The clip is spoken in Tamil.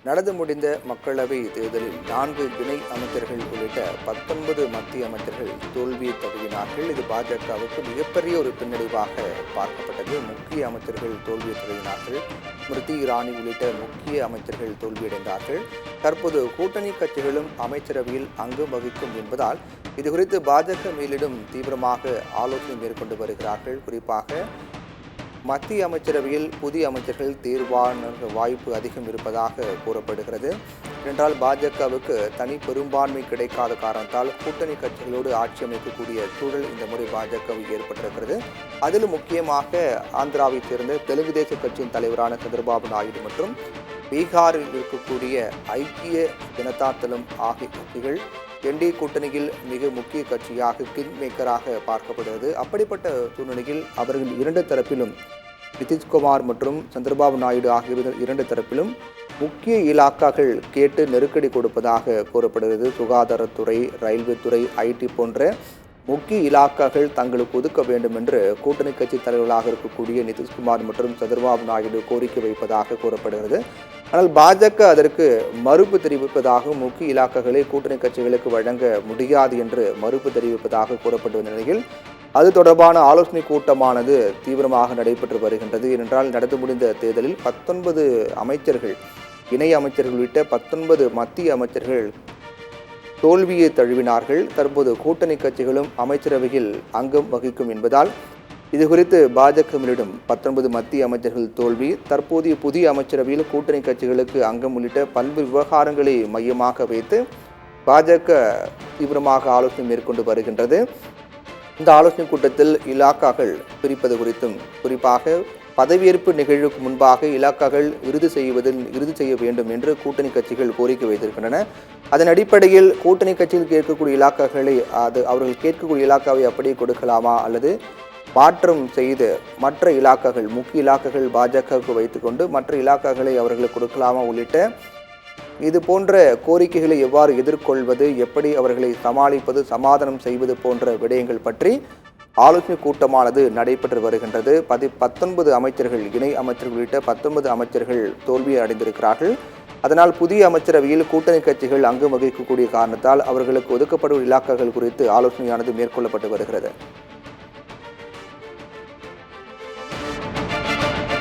நடந்து முடிந்த மக்களவை தேர்தலில் 4 இணை அமைச்சர்கள் உள்ளிட்ட 19 மத்திய அமைச்சர்கள் தோல்வியை தழுவினார்கள். இது பாஜகவுக்கு மிகப்பெரிய ஒரு பின்னடைவாக பார்க்கப்பட்டது. முக்கிய அமைச்சர்கள் தோல்வியை தழுவினார்கள். ஸ்மிருதி இரானி உள்ளிட்ட முக்கிய அமைச்சர்கள் தோல்வியடைந்தார்கள். தற்போது கூட்டணி கட்சிகளும் அமைச்சரவையில் அங்கம் வகிக்கும் என்பதால் இதுகுறித்து பாஜக மேலிடம் தீவிரமாக ஆலோசனை மேற்கொண்டு வருகிறார்கள். குறிப்பாக மத்திய அமைச்சரவையில் புதிய அமைச்சர்கள் தேர்வான வாய்ப்பு அதிகம் இருப்பதாக கூறப்படுகிறது. என்றால் பாஜகவுக்கு தனி பெரும்பான்மை கிடைக்காத காரணத்தால் கூட்டணி கட்சிகளோடு ஆட்சி அமைக்கக்கூடிய சூழல் இந்த முறை பாஜகவில் ஏற்பட்டிருக்கிறது. அதிலும் முக்கியமாக ஆந்திராவை சேர்ந்த தெலுங்கு தேச கட்சியின் தலைவரான சந்திரபாபு நாயுடு மற்றும் பீகாரில் இருக்கக்கூடிய ஐக்கிய ஜனதா தளம் ஆகிய கட்சிகள் என்டிஏ கூட்டணியில் மிக முக்கிய கட்சியாக கிங் மேக்கராக பார்க்கப்படுகிறது. அப்படிப்பட்ட சூழ்நிலையில் அவர்கள் இரண்டு தரப்பிலும் நிதிஷ்குமார் மற்றும் சந்திரபாபு நாயுடு ஆகிய இரண்டு தரப்பிலும் முக்கிய இலாக்காக்கள் கேட்டு நெருக்கடி கொடுப்பதாக கூறப்படுகிறது. சுகாதாரத்துறை, ரயில்வே துறை, ஐடி போன்ற முக்கிய இலாக்காக்கள் தங்களுக்கு ஒதுக்க வேண்டும் என்று கூட்டணி கட்சி தலைவர்களாக இருக்கக்கூடிய நிதிஷ்குமார் மற்றும் சந்திரபாபு நாயுடு கோரிக்கை வைப்பதாக கூறப்படுகிறது. ஆனால் பாஜக அதற்கு மறுப்பு தெரிவிப்பதாகவும் முக்கிய இலாக்காக்களை கூட்டணி கட்சிகளுக்கு வழங்க முடியாது என்று மறுப்பு தெரிவிப்பதாக கூறப்பட்டு வந்த நிலையில் அது தொடர்பான ஆலோசனை கூட்டமானது தீவிரமாக நடைபெற்று வருகின்றது. ஏனென்றால் நடந்து முடிந்த தேர்தலில் 19 அமைச்சர்கள், இணை அமைச்சர்கள் உள்ளிட்ட 19 மத்திய அமைச்சர்கள் தோல்வியை தழுவினார்கள். தற்போது கூட்டணி கட்சிகளும் அமைச்சரவையில் அங்கம் வகிக்கும் என்பதால் இதுகுறித்து பாஜகவிடம் 19 மத்திய அமைச்சர்கள் தோல்வி, தற்போதைய புதிய அமைச்சரவையில் கூட்டணி கட்சிகளுக்கு அங்கம் உள்ளிட்ட பல்வேறு விவகாரங்களை மையமாக வைத்து பாஜக தீவிரமாக ஆலோசனை மேற்கொண்டு வருகின்றது. இந்த ஆலோசனை கூட்டத்தில் இலாக்காக்கள் பிரிப்பது குறித்தும், குறிப்பாக பதவியேற்பு நிகழ்வுக்கு முன்பாக இலாக்காக்கள் இறுதி செய்ய வேண்டும் என்று கூட்டணி கட்சிகள் கோரிக்கை வைத்திருக்கின்றன. அதன் அடிப்படையில் கூட்டணி கட்சியில் கேட்கக்கூடிய இலாக்காக்களை அவர்கள் கேட்கக்கூடிய இலாக்காவை அப்படியே கொடுக்கலாமா அல்லது மாற்றம் செய்து மற்ற இலாக்காக்கள், முக்கிய இலாக்காக்கள் பாஜகவுக்கு வைத்துக்கொண்டு மற்ற இலாக்காக்களை அவர்களுக்கு கொடுக்கலாமா உள்ளிட்ட இது போன்ற கோரிக்கைகளை எவ்வாறு எதிர்கொள்வது, எப்படி அவர்களை சமாளிப்பது, சமாதானம் செய்வது போன்ற விடயங்கள் பற்றி ஆலோசனை கூட்டமானது நடைபெற்று வருகின்றது. 19 அமைச்சர்கள், இணை அமைச்சர்கள் உள்ளிட்ட 19 அமைச்சர்கள் தோல்வியை அடைந்திருக்கிறார்கள். அதனால் புதிய அமைச்சரவையில் கூட்டணி கட்சிகள் அங்கம் வகிக்கக்கூடிய காரணத்தால் அவர்களுக்கு ஒதுக்கப்படும் இலாக்காக்கள் குறித்து ஆலோசனையானது மேற்கொள்ளப்பட்டு வருகிறது.